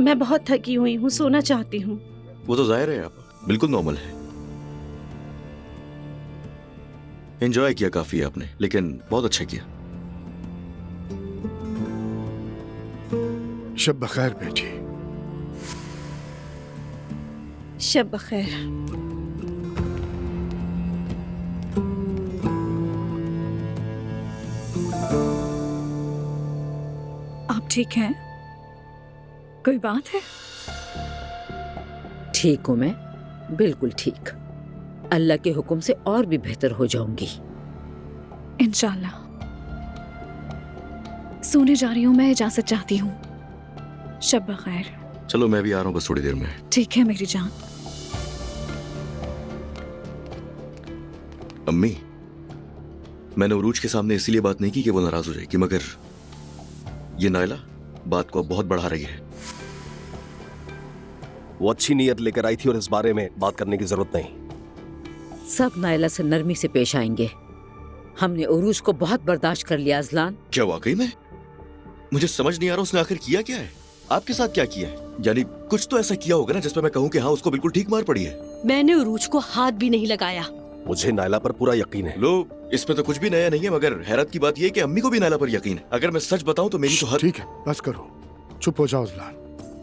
मैं बहुत थकी हुई हूँ, सोना चाहती हूँ। वो तो जाहिर है, आप बिल्कुल नॉर्मल है। एंजॉय किया काफी आपने, लेकिन बहुत अच्छा किया। शब बखैर बेटी। शब बखैर। आप ठीक हैं? कोई बात है? ठीक हूँ मैं, बिल्कुल ठीक। अल्लाह के हुक्म से और भी बेहतर हो जाऊंगी इंशाल्लाह। सोने जा रही हूँ मैं, इजाजत चाहती हूँ। शब बखैर। चलो मैं भी आ रहा हूँ बस थोड़ी देर में। ठीक है मेरी जान। अम्मी, मैंने उरूज के सामने इसीलिए बात नहीं की कि वो नाराज हो जाएगी, मगर ये नायला बात को अब बहुत बढ़ा रही है। वो अच्छी नीयत लेकर आई थी और इस बारे में बात करने की जरूरत नहीं। सब नायला से नरमी से पेश आएंगे। हमने उरूज को बहुत बर्दाश्त कर लिया अजलान। क्या वाकई में? मुझे समझ नहीं आ रहा उसने आखिर किया क्या है, आपके साथ क्या किया है? यानी कुछ तो ऐसा किया होगा ना जिसपे मैं कहूँ कि हाँ उसको बिल्कुल ठीक मार पड़ी है। मैंने उरूज को हाथ भी नहीं लगाया। मुझे नायला पर पूरा यकीन है। लो, इसमें तो कुछ भी नया नहीं है, मगर हैरत की बात यह है कि अम्मी को भी नायला पर यकीन है। अगर मैं सच बताऊं तो मेरी तो हद। ठीक है, बस करो, चुप हो जाओ अजलान।